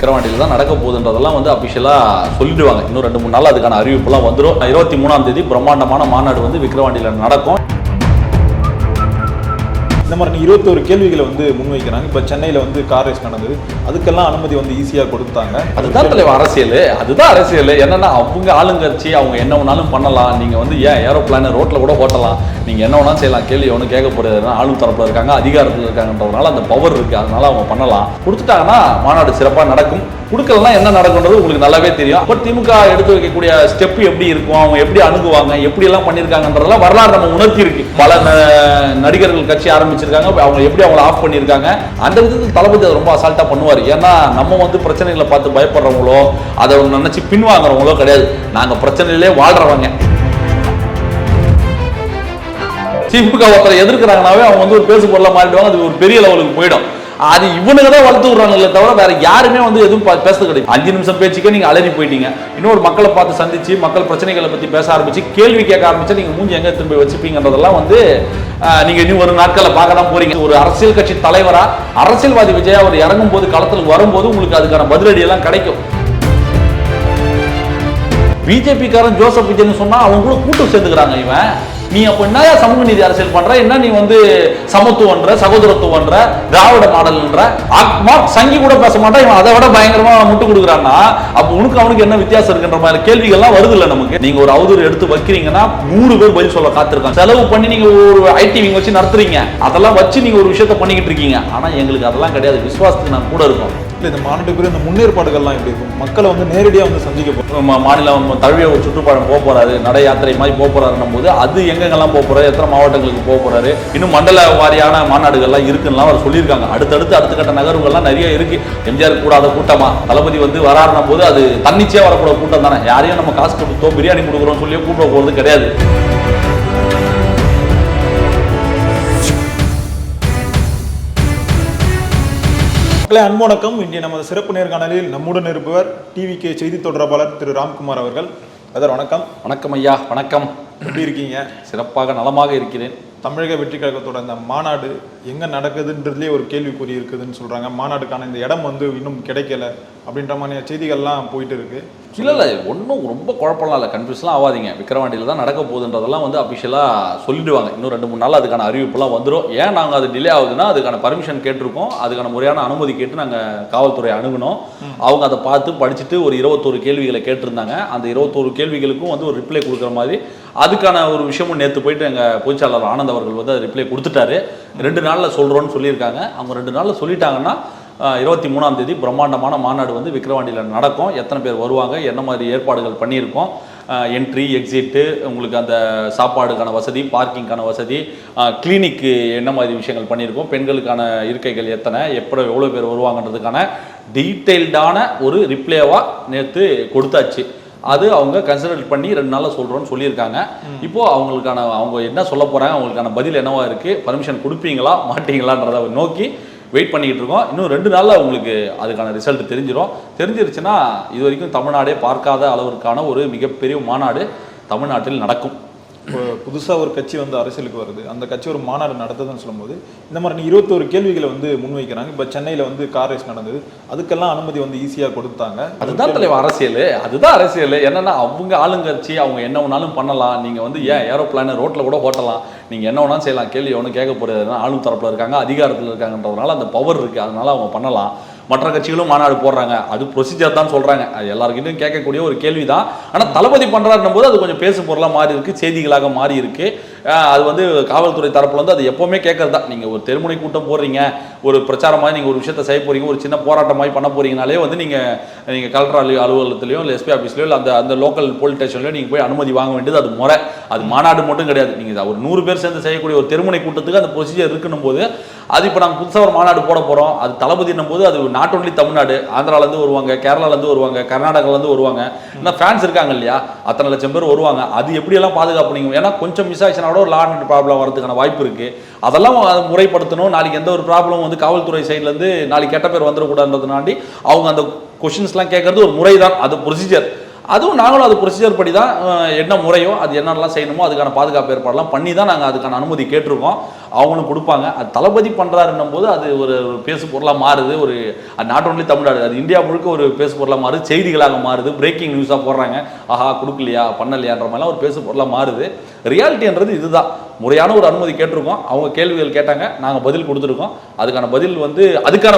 விக்கிரவாண்டியில் தான் நடக்க போகுதுன்றதெல்லாம் வந்து அஃபிஷியலாக சொல்லிடுவாங்க. இன்னும் 2-3 நாள் அதுக்கான அறிவிப்புலாம் வந்துடும். 23ஆம் தேதி பிரம்மாண்டமான மாநாடு வந்து விக்கிரவாண்டியில் நடக்கும். இந்த மாதிரி 21 கேள்விகளை வந்து முன்வைக்கிறாங்க. இப்போ சென்னையில் வந்து கார் ரேஸ் நடந்தது, அதுக்கெல்லாம் அனுமதி வந்து ஈஸியாக கொடுத்தாங்க. அதுதான் தலைவர் அரசியல். அதுதான் அரசியல். என்னன்னா அவங்க ஆளுங்கட்சி, அவங்க என்ன வேணாலும் பண்ணலாம். நீங்கள் வந்து ஏன் ஏரோப்ளான் ரோட்டில் கூட ஓட்டலாம், நீங்கள் என்ன வேணாலும் செய்யலாம். கேள்வி ஒன்றும் கேட்க போகிறதுனா ஆளும் தரப்பில் இருக்காங்க, அதிகாரத்தில் இருக்காங்கன்றதுனால அந்த பவர் இருக்குது. அதனால அவங்க பண்ணலாம். கொடுத்துட்டாங்கன்னா மாநாடு சிறப்பாக நடக்கும். கொடுக்கலன்னா என்ன நடக்குன்றது உங்களுக்கு நல்லாவே தெரியும். அப்போ திமுக எடுத்து வைக்கக்கூடிய ஸ்டெப் எப்படி இருக்கும், அவங்க எப்படி அணுகுவாங்க, எப்படி எல்லாம் பண்ணியிருக்காங்கன்றதெல்லாம் வரலாறு நம்ம உணர்த்தி இருக்கு. பல நடிகர்கள் கட்சி ஆரம்பிச்சிருக்காங்க, அவங்க எப்படி அவங்களை ஆஃப் பண்ணியிருக்காங்க. அந்த விதத்தில் தளபதி அதை ரொம்ப அசால்ட்டாக பண்ணுவார். ஏன்னா நம்ம வந்து பிரச்சனைகளை பார்த்து பயப்படுறவங்களோ அதை நினைச்சு பின்வாங்குறவங்களோ கிடையாது. நாங்கள் பிரச்சனையிலே வாழ்றவங்க. திமுக ஒருத்தரை எதிர்க்கிறாங்கனாவே அவங்க வந்து ஒரு பேசு பொருளாக மாறிடுவாங்க. அது ஒரு பெரிய லெவலுக்கு போயிடும். அது இவனுக்கு தான் வளர்த்து விடுறாங்களே தவிர வேற யாருமே வந்து எதுவும் பேசுறது கிடையாது. 5 நிமிஷம் பேச்சுக்கே நீங்க அலறி போயிட்டீங்க. இன்னொரு மக்களை பார்த்து சந்திச்சு மக்கள் பிரச்சனைகளை பத்தி பேச ஆரம்பிச்சு கேள்வி கேட்க ஆரம்பிச்சு நீங்க மூஞ்சி எங்க திரும்பி வச்சுப்பீங்கன்றதெல்லாம் வந்து நீங்க இன்னும் ஒரு நாட்களில் பார்க்க தான் போறீங்க. ஒரு அரசியல் கட்சி தலைவரா அரசியல்வாதி விஜய் அவர் இறங்கும் போது களத்தில் வரும்போது உங்களுக்கு அதுக்கான பதிலடி எல்லாம் கிடைக்கும். பிஜேபி காரன் ஜோசப் விஜய்னு சொன்னா அவங்க கூட கூட்டம் சேர்ந்துக்கிறாங்க. இவன் நீ அப்ப என்ன சமூக நீதி அரசியல் பண்ற, என்ன நீ வந்து சமத்துவன்ற சகோதரத்துவன்ற திராவிட மாடல்ன்ற சங்கி கூட பேச மாட்டான். இவன் அதை விட பயங்கரமா முட்டு கொடுக்குறான்னா அப்ப உனக்கு அவனுக்கு என்ன வித்தியாசம் இருக்குன்ற மாதிரி கேள்விகள்லாம் வருது இல்ல நமக்கு. நீங்க ஒரு அவதூறு எடுத்து வைக்கிறீங்கன்னா 100 பேர் பதில் சொல்ல காத்திருக்காங்க. செலவு பண்ணி நீங்க ஒரு ஐடி விங் வச்சு நடத்துறீங்க, அதெல்லாம் வச்சு நீங்க ஒரு விஷயத்த பண்ணிக்கிட்டு இருக்கீங்க. ஆனா எங்களுக்கு அதெல்லாம் கிடையாது. விசுவாசத்துக்கு நான் கூட இருக்கும். இந்த மாநாட்டுக்கு இந்த முன்னேற்பாடுகள்லாம் எப்படி இருக்கும்? மக்களை வந்து நேரடியாக வந்து சந்திக்க போகிறோம். மாநிலம் தழுவிய ஒரு சுற்றுப்பயணம் போக போறாரு, நட யாத்திரை மாதிரி போக போறாருன்னும் போது அது எங்கெங்கெல்லாம் போக போறாரு, எத்தனை மாவட்டங்களுக்கு போக போறாரு, இன்னும் மண்டல வாரியான மாநாடுகள்லாம் இருக்குன்னு அவர் சொல்லியிருக்காங்க. அடுத்த கட்ட நகர்வுகள்லாம் நிறைய இருக்கு. எம்ஜிஆர் கூடாத கூட்டமா தளபதி வந்து வராருன்னும் போது அது தன்னிச்சையா வரக்கூட கூட்டம் தானே. யாரையும் நம்ம காசு கொடுத்தோம் பிரியாணி கொடுக்குறோம் சொல்லி கூப்பிட போறது கிடையாது. அன்பு வணக்கம். இன்றைய நமது சிறப்பு நேர்காணலில் நம்முடன் இருப்பவர் டிவிகே செய்தி தொடர்பாளர் திரு ராம்குமார் அவர்கள். அதர் வணக்கம். வணக்கம் ஐயா. வணக்கம். எப்படி இருக்கீங்க? சிறப்பாக நலமாக இருக்கிறேன். தமிழக வெற்றி கழகத்தோட இந்த மாநாடு எங்கே நடக்குதுன்றதுலேயே ஒரு கேள்விக்குறி இருக்குதுன்னு சொல்கிறாங்க. மாநாடுக்கான இந்த இடம் வந்து இன்னும் கிடைக்கல அப்படின்ற மாதிரி செய்திகள்லாம் போயிட்டு இருக்கு. இல்லை ஒன்றும் ரொம்ப குழப்பம்லாம் இல்லை, கன்ஃபியூஸ்லாம் ஆகாதீங்க. விக்கிரவாண்டியில் தான் நடக்க போகுதுன்றதெல்லாம் வந்து அஃபிஷியலாக சொல்லிடுவாங்க. இன்னும் 2-3 நாள் அதுக்கான அறிவிப்புலாம் வந்துடும். ஏன் நாங்கள் அது டிலே ஆகுதுன்னா அதுக்கான பர்மிஷன் கேட்டிருக்கோம், அதுக்கான முறையான அனுமதி கேட்டு நாங்கள் காவல்துறை அணுகணும். அவங்க அதை பார்த்து படிச்சுட்டு ஒரு 21 கேள்விகளை கேட்டிருந்தாங்க. அந்த 21 கேள்விகளுக்கும் வந்து ஒரு ரிப்ளை கொடுக்குற மாதிரி அதுக்கான ஒரு விஷயமும் நேற்று போயிட்டு எங்கள் பொதுச்செயலாளர் ஆனந்த் அவர்கள் வந்து அது ரிப்ளை கொடுத்துட்டாரு. 2 நாளில் சொல்கிறோன்னு சொல்லியிருக்காங்க. அவங்க 2 நாளில் சொல்லிட்டாங்கன்னா 23ஆம் தேதி பிரம்மாண்டமான மாநாடு வந்து விக்கிரவாண்டியில் நடக்கும். எத்தனை பேர் வருவாங்க, என்ன மாதிரி ஏற்பாடுகள் பண்ணியிருக்கோம், என்ட்ரி எக்ஸிட்டு, உங்களுக்கு அந்த சாப்பாடுக்கான வசதி, பார்க்கிங்கான வசதி, கிளினிக்கு என்ன மாதிரி விஷயங்கள் பண்ணியிருக்கோம், பெண்களுக்கான இருக்கைகள் எத்தனை, எவ்வளோ பேர் வருவாங்கன்றதுக்கான டீட்டெயில்டான ஒரு ரிப்ளேவாக நேற்று கொடுத்தாச்சு. அது அவங்க கன்சிடர் பண்ணி 2 நாளில் சொல்கிறோன்னு சொல்லியிருக்காங்க. இப்போது அவங்க என்ன சொல்ல போகிறாங்க, அவங்களுக்கான பதில் என்னவா இருக்குது, பர்மிஷன் கொடுப்பீங்களா மாட்டீங்களான்றதை நோக்கி வெயிட் பண்ணிக்கிட்டு இருக்கோம். இன்னும் 2 நாளில் உங்களுக்கு அதுக்கான ரிசல்ட் தெரிஞ்சிருச்சுன்னா இது வரைக்கும் தமிழ்நாடே பார்க்காத அளவிற்கான ஒரு மிகப்பெரிய மாநாடு தமிழ்நாட்டில் நடக்கும். இப்போ புதுசாக ஒரு கட்சி வந்து அரசியலுக்கு வருது, அந்த கட்சி ஒரு மாநாடு நடத்துதுன்னு சொல்லும்போது இந்த மாதிரி 21 கேள்விகளை வந்து முன்வைக்கிறாங்க. இப்போ சென்னையில் வந்து கார் ரேஸ் நடந்தது, அதுக்கெல்லாம் அனுமதி வந்து ஈஸியாக கொடுத்தாங்க. அதுதான் தலைவர் அரசியல். அதுதான் அரசியல். என்னன்னா அவங்க ஆளுங்கட்சி, அவங்க என்ன வேணாலும் பண்ணலாம். நீங்கள் வந்து ஏன் ஏரோப்ளான் ரோட்டில் கூட ஓட்டலாம், நீங்கள் என்ன வேணாலும் செய்யலாம். கேள்வி ஒன்றும் கேட்க போகிறதுனா ஆளும் தரப்பில் இருக்காங்க, அதிகாரத்தில் இருக்காங்கன்றதுனால அந்த பவர் இருக்குது. அதனால அவங்க பண்ணலாம். மற்ற கட்சிகளும் மாநாடு போடுறாங்க, அது ப்ரொசீஜர் தான் சொல்கிறாங்க. அது எல்லாருக்கிட்டையும் கேட்கக்கூடிய ஒரு கேள்வி தான். ஆனால் தளபதி பண்ணுறாருன்னும் போது அது கொஞ்சம் பேசு பொருளாக மாறி இருக்குது, செய்திகளாக மாறி இருக்குது. அது வந்து காவல்துறை தரப்பில் வந்து அது எப்போவுமே கேட்கறது தான். நீங்கள் ஒரு தெருமுனை கூட்டம் போடுறீங்க, ஒரு பிரச்சாரம் மாதிரி நீங்கள் ஒரு விஷயத்தை செய்ய போகிறீங்க, ஒரு சின்ன போராட்டம் மாதிரி பண்ண போகிறீங்கனாலே வந்து நீங்கள் கலெக்டர் அலுவலகத்திலையோ இல்லை எஸ்பி ஆஃபீஸ்லையோ இல்லை அந்த லோக்கல் போலீஸ் ஸ்டேஷன்லையோ நீங்கள் போய் அனுமதி வாங்க வேண்டியது அது முறை. அது மாநாடு மட்டும் கிடையாது. நீங்கள் ஒரு 100 பேர் சேர்ந்து செய்யக்கூடிய ஒரு தெருமுனை கூட்டத்துக்கு அந்த ப்ரொசீஜர் இருக்குன்னும் போது அது இப்போ நாங்கள் புதுசாக ஒரு மாநாடு போட போகிறோம். அது தளபதினும் போது அது நாட் ஒன்லி தமிழ்நாடு, ஆந்திராலேருந்து வருவாங்க, கேரளாலேருந்து வருவாங்க, கர்நாடகாலேருந்து வருவாங்க. இன்னும் ஃபேன்ஸ் இருக்காங்க இல்லையா, அத்தனை லட்சம் பேர் வருவாங்க. அது எப்படியெல்லாம் பாதுகாப்பு நீங்கள், ஏன்னா கொஞ்சம் மிஸ் ஆச்சுன்னா கூட ஒரு லா அண்ட் ப்ராப்ளம் வரதுக்கான வாய்ப்பு இருக்குது. அதெல்லாம் முறைப்படுத்தணும். நாளைக்கு எந்த ஒரு ப்ராப்ளம் வந்து காவல்துறை சைட்லேருந்து நாளைக்கு கெட்ட பேர் வந்துடக்கூடாதுன்றதுனாண்டி அவங்க அந்த கொஷின்ஸ்லாம் கேட்கறது ஒரு முறை தான், அது ப்ரொசீஜர். அதுவும் நாங்களும் அது ப்ரொசீஜர் படி தான் என்ன முறையோ அது என்னென்னலாம் செய்யணுமோ அதுக்கான பாதுகாப்பு ஏற்பாடெல்லாம் பண்ணி தான் நாங்கள் அதுக்கான அனுமதி கேட்டிருக்கோம். அவங்களும் கொடுப்பாங்க. அது தளபதி பண்ணுறாருன்னும் போது அது ஒரு பேசு பொருளாக மாறுது. ஒரு நாட் ஒன்லி தமிழ்நாடு, அது இந்தியா முழுக்க ஒரு பேசு பொருளாக மாறுது, செய்திகளாக மாறுது, பிரேக்கிங் நியூஸாக போடுறாங்க. ஆஹா கொடுக்கலையா பண்ணலையான்ற மாதிரிலாம் ஒரு பேசு பொருளாக மாறுது. ரியாலிட்டின்றது இதுதான். முறையான ஒரு அனுமதி கேட்டிருக்கோம். அவங்க கேள்விகள் கேட்டாங்க, நாங்கள் பதில் கொடுத்துருக்கோம். அதுக்கான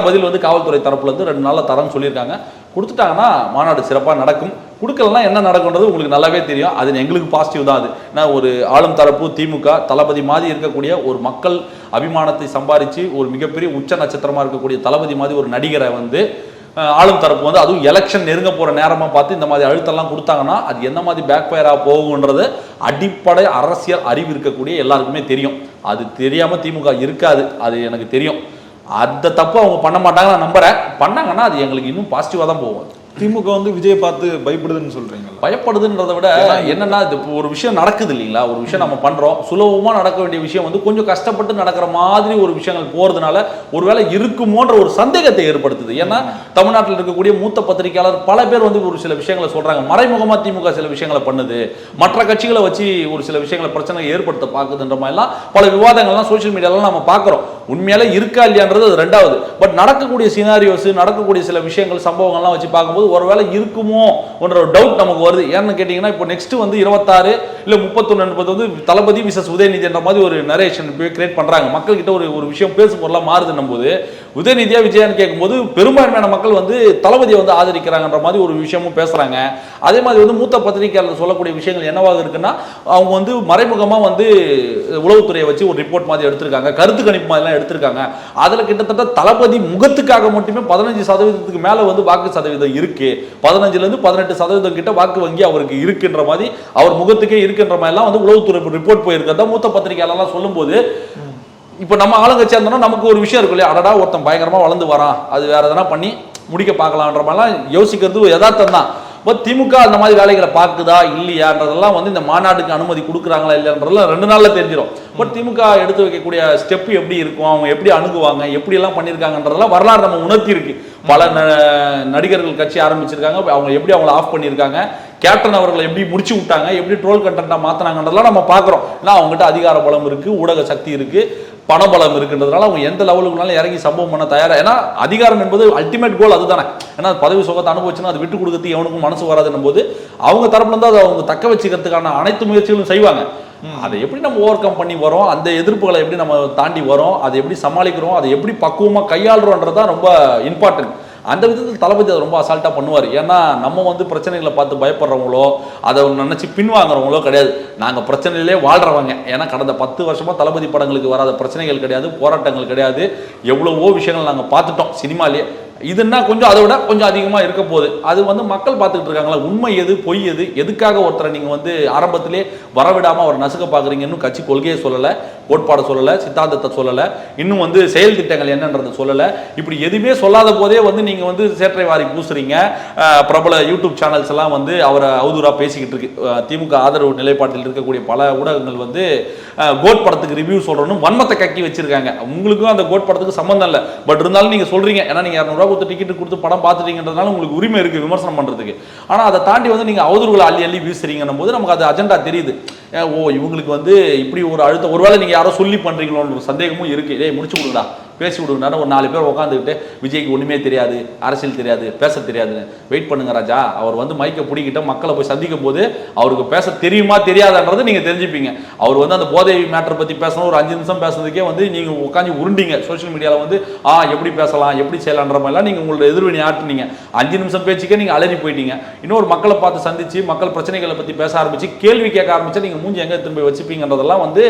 பதில் வந்து காவல்துறை தரப்புலேருந்து 2 நாளில் தரேன்னு சொல்லியிருக்காங்க. கொடுத்துட்டாங்கன்னா மாநாடு சிறப்பாக நடக்கும். கொடுக்கலன்னா என்ன நடக்கும்ன்றது உங்களுக்கு நல்லாவே தெரியும். அது எங்களுக்கு பாசிட்டிவ் தான். அது ஏன்னா ஒரு ஆளும் தரப்பு திமுக தளபதி மாதிரி இருக்கக்கூடிய ஒரு மக்கள் அபிமானத்தை சம்பாதிச்சு ஒரு மிகப்பெரிய உச்ச நட்சத்திரமாக இருக்கக்கூடிய தளபதி மாதிரி ஒரு நடிகரை வந்து ஆளும் தரப்பு வந்து அதுவும் எலெக்ஷன் நெருங்க போகிற நேரமாக பார்த்து இந்த மாதிரி அழுத்தம்லாம் கொடுத்தாங்கன்னா அது என்ன மாதிரி பேக் ஃபயராக போகுன்றது அடிப்படை அரசியல் அறிவு இருக்கக்கூடிய எல்லாருக்குமே தெரியும். அது தெரியாமல் திமுக இருக்காது, அது எனக்கு தெரியும். அந்த தப்பு அவங்க பண்ண மாட்டாங்க நான் நம்புறேன். பண்ணாங்கன்னா அது எங்களுக்கு இன்னும் பாசிட்டிவாக தான் போகும். திமுக வந்து விஜய் பார்த்து பயப்படுதுன்னு சொல்றீங்களா? பயப்படுதுன்றதை விட என்னன்னா இது ஒரு விஷயம் நடக்குது இல்லைங்களா, ஒரு விஷயம் நம்ம பண்றோம், சுலபமா நடக்க வேண்டிய விஷயம் வந்து கொஞ்சம் கஷ்டப்பட்டு நடக்கிற மாதிரி ஒரு விஷயங்கள் போறதுனால ஒருவேளை இருக்குமோன்ற ஒரு சந்தேகத்தை ஏற்படுத்துது. ஏன்னா தமிழ்நாட்டில் இருக்கக்கூடிய மூத்த பத்திரிகையாளர் பல பேர் வந்து ஒரு சில விஷயங்களை சொல்றாங்க. மறைமுகமா திமுக சில விஷயங்களை பண்ணுது, மற்ற கட்சிகளை வச்சு ஒரு சில விஷயங்களை பிரச்சனை ஏற்படுத்த பார்க்குதுன்ற மாதிரிலாம் பல விவாதங்கள்லாம் சோசியல் மீடியாலாம் நம்ம பார்க்குறோம். உண்மையில இருக்கா இல்லையான்றது அது ரெண்டாவது. பட் நடக்கக்கூடிய சினாரியோஸ், நடக்கக்கூடிய சில விஷயங்கள் சம்பவங்கள்லாம் வச்சு பார்க்கும்போது ஒருவேளை இருக்குமோ என்ற ஒரு டவுட் நமக்கு வருது. ஏன்னு கேட்டீங்கன்னா இப்போ நெக்ஸ்ட் வந்து 26 இல்ல 31 வந்து தளபதி விசஸ் உதயநிதி என்ற மாதிரி ஒரு நரேஷன் கிரியேட் பண்றாங்க. மக்கள் கிட்ட ஒரு விஷயம் பேசு பொருளாக மாறுதுன்னும் போது உதயநிதியா விஜயான்னு கேட்கும்போது பெரும்பான்மையான மக்கள் வந்து தளபதியை வந்து ஆதரிக்கிறாங்கன்ற மாதிரி ஒரு விஷயமும் பேசுறாங்க. அதே மாதிரி வந்து மூத்த பத்திரிகையாளர் சொல்லக்கூடிய விஷயங்கள் என்னவாக இருக்குன்னா அவங்க வந்து மறைமுகமா வந்து உளவுத்துறையை வச்சு ஒரு ரிப்போர்ட் மாதிரி எடுத்திருக்காங்க, கருத்து கணிப்பு மாதிரிலாம் எடுத்திருக்காங்க. அதுல கிட்டத்தட்ட தளபதி முகத்துக்காக மட்டுமே 15% மேல வந்து வாக்கு சதவீதம் இருக்கு. 15 to 18% கிட்ட வாக்கு வங்கி அவருக்கு இருக்குன்ற மாதிரி, அவர் முகத்துக்கே இருக்குன்ற மாதிரி எல்லாம் வந்து உளவுத்துறை ரிப்போர்ட் போயிருக்கிறதா மூத்த பத்திரிகையாளர்லாம் சொல்லும் போது இப்போ நம்ம ஆளுங்கட்சியா இருந்தோம்னா நமக்கு ஒரு விஷயம் இருக்கு இல்லையா, அடடா ஒருத்தன் பயங்கரமா வளர்ந்து வரான், அது வேற எதனா பண்ணி முடிக்க பார்க்கலான்ற மாதிரிலாம் யோசிக்கிறது யதார்த்தம் தான். பட் திமுக அந்த மாதிரி வேலைகளை பார்க்குதா இல்லையான்றதெல்லாம் வந்து இந்த மாநாட்டுக்கு அனுமதி கொடுக்குறாங்களா இல்லைன்றதெல்லாம் 2 நாள்ல தெரிஞ்சிடும். பட் திமுக எடுத்து வைக்கக்கூடிய ஸ்டெப் எப்படி இருக்கும், அவங்க எப்படி அணுகுவாங்க, எப்படி எல்லாம் பண்ணியிருக்காங்கன்றதெல்லாம் வரலாறு நம்ம உணர்த்தி இருக்கு. பல நடிகர்கள் கட்சி ஆரம்பிச்சிருக்காங்க, அவங்க எப்படி அவங்களை ஆஃப் பண்ணியிருக்காங்க, கேப்டன் அவர்களை எப்படி முடிச்சு விட்டாங்க, எப்படி ட்ரோல் கண்டென்ட்டா மாத்தினாங்கன்றதெல்லாம் நம்ம பார்க்குறோம். ஏன்னா அவங்ககிட்ட அதிகார பலம் இருக்கு, ஊடக சக்தி இருக்கு, பணபலம் இருக்குன்றதுனால அவங்க எந்த லெவலுக்குனாலும் இறங்கி சம்பவம் பண்ண தயாரா. ஏன்னா அதிகாரம் என்பது அல்டிமேட் கோல் அதுதானே. ஏன்னா பதவி சுகத்தை அனுபவிச்சுன்னா அது விட்டு கொடுக்கறதுக்கு எவனுக்கும் மனசு வராதுன்னும் போது அவங்க தரப்புல இருந்து அதை அவங்க தக்க வச்சுக்கிறதுக்கான அனைத்து முயற்சிகளும் செய்வாங்க. அதை எப்படி நம்ம ஓவர் கம் பண்ணி வரோம், அந்த எதிர்ப்புகளை எப்படி நம்ம தாண்டி வரோம், அதை எப்படி சமாளிக்கிறோம், அதை எப்படி பக்குவமாக கையாளுறோன்றதான் ரொம்ப இம்பார்ட்டன்ட். அந்த விதத்தில் தளபதி அதை ரொம்ப அசால்ட்டாக பண்ணுவார். ஏன்னா நம்ம வந்து பிரச்சனைகளை பார்த்து பயப்படுறவங்களோ அதை நினச்சி பின்வாங்குறவங்களோ கிடையாது. நாங்கள் பிரச்சனையிலே வாழ்கிறவங்க. ஏன்னா கடந்த 10 வருஷமாக தளபதி படங்களுக்கு வராத பிரச்சனைகள் கிடையாது, போராட்டங்கள் கிடையாது, எவ்வளவோ விஷயங்கள் நாங்கள் பார்த்துட்டோம் சினிமாலேயே. இதுன்னா கொஞ்சம் அதை விட கொஞ்சம் அதிகமாக இருக்க போகுது. அது வந்து மக்கள் பார்த்துக்கிட்டு இருக்காங்களா, உண்மை எது பொய் எது, எதுக்காக ஒருத்தரை நீங்கள் வந்து ஆரம்பத்திலே வரவிடாமல் அவர் நசுக்க பார்க்குறீங்க. இன்னும் கட்சி கொள்கையை சொல்லலை, கோட்பாடை சொல்லலை, சித்தாந்தத்தை சொல்லலை, இன்னும் வந்து செயல் திட்டங்கள் என்னன்றதை சொல்லலை. இப்படி எதுவுமே சொல்லாத போதே வந்து நீங்கள் வந்து சேற்றை வாரி பூசுறீங்க. பிரபல யூடியூப் சேனல்ஸ் எல்லாம் வந்து அவரை அவதூறாக பேசிக்கிட்டு இருக்கு. திமுக ஆதரவு நிலைப்பாட்டில் இருக்கக்கூடிய பல ஊடகங்கள் வந்து கோட் படத்துக்கு ரிவ்யூ சொல்றோன்னு வன்மத்தை கக்கி வச்சிருக்காங்க. உங்களுக்கும் அந்த கோட் படத்துக்கு சம்பந்தம் இல்லை, பட் இருந்தாலும் நீங்கள் சொல்றீங்க. ஏன்னா நீங்கள் 200 ரூபா கொடுத்து டிக்கெட் கொடுத்து படம் பார்த்துட்டீங்கன்றதுனால உங்களுக்கு உரிமை இருக்கு விமர்சனம் பண்றதுக்கு. ஆனால் அதை தாண்டி வந்து நீங்கள் அவதூறுகளை அள்ளி அள்ளி வீசுறீங்கன்னும் போது நமக்கு அது அஜெண்டா தெரியுது. ஓ இவங்களுக்கு வந்து இப்படி ஒரு அழுத்தம், ஒருவேளை நீங்கள் யாரோ சொல்லி பண்ணுறீங்களோன்ற ஒரு சந்தேகமும் இருக்கு. ஏய் முடிச்சு கொடுங்கடா, பேசி விடுங்கடா. ஒரு 4 பேர் உட்காந்துக்கிட்டு விஜய்க்கு ஒன்றுமே தெரியாது, அரசியல் தெரியாது, பேச தெரியாதுன்னு வெயிட் பண்ணுங்க ராஜா. அவர் வந்து மைக்கை பிடிக்கிட்ட மக்களை போய் சந்திக்கும் போது அவருக்கு பேச தெரியுமா தெரியாதான்றது நீங்கள் தெரிஞ்சுப்பீங்க. அவர் வந்து அந்த போதை மேட்டரை பற்றி பேசணும், ஒரு 5 நிமிஷம் பேசுறதுக்கே வந்து நீங்கள் உட்காந்து உருண்டிங்க சோஷியல் மீடியாவில் வந்து எப்படி பேசலாம் எப்படி செய்யலான்ற மாதிரிலாம் நீங்கள் உங்களோட எதிர்வினை ஆட்டினீங்க. 5 நிமிஷம் பேச்சுக்கே நீங்கள் அலறி போயிட்டீங்க. இன்னொரு மக்களை பார்த்து சந்திச்சு மக்கள் பிரச்சனைகளை பற்றி பேச ஆரம்பிச்சு கேள்வி கேட்க ஆரம்பிச்சா நீங்கள் மூஞ்சி எங்கே திரும்பி வச்சுப்பீங்கன்றதெல்லாம் வந்து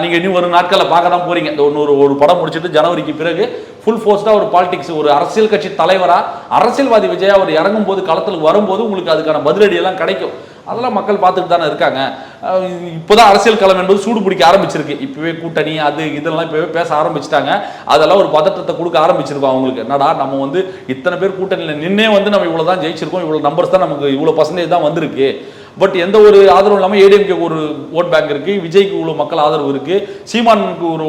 நீங்கள் இன்னும் ஒரு நாட்களில் பார்க்க தான் போறீங்க. இந்த ஒரு படம் முடிச்சுட்டு ஜனவரிக்கு பிறகு ஃபுல் ஃபோர்ஸ்டாக ஒரு பாலிடிக்ஸ், ஒரு அரசியல் கட்சி தலைவராக அரசியல்வாதி விஜய் அவர் இறங்கும் போது களத்தில் வரும்போது உங்களுக்கு அதுக்கான பதிலடியெல்லாம் கிடைக்கும். அதெல்லாம் மக்கள் பார்த்துட்டு தானே இருக்காங்க. இப்போதான் அரசியல் களம் என்பது சூடு பிடிக்க ஆரம்பிச்சிருக்கு. இப்பவே கூட்டணி அது இதெல்லாம் இப்பவே பேச ஆரம்பிச்சிட்டாங்க. அதெல்லாம் ஒரு பதற்றத்தை கொடுக்க ஆரம்பிச்சிருக்கோம் அவங்களுக்கு. என்னடா நம்ம வந்து இத்தனை பேர் கூட்டணியில் நின்னே வந்து நம்ம இவ்வளோ தான் ஜெயிச்சிருக்கோம், இவ்வளோ நம்பர்ஸ் தான் நமக்கு இவ்வளோ % தான் வந்திருக்கு. பட் எந்த ஒரு ஆதரவும் இல்லாமல் ஏடிஎம்கே ஒரு ஓட் பேங்க் இருக்கு, விஜய்க்கு இவ்வளோ மக்கள் ஆதரவு இருக்கு, சீமானுக்கு ஒரு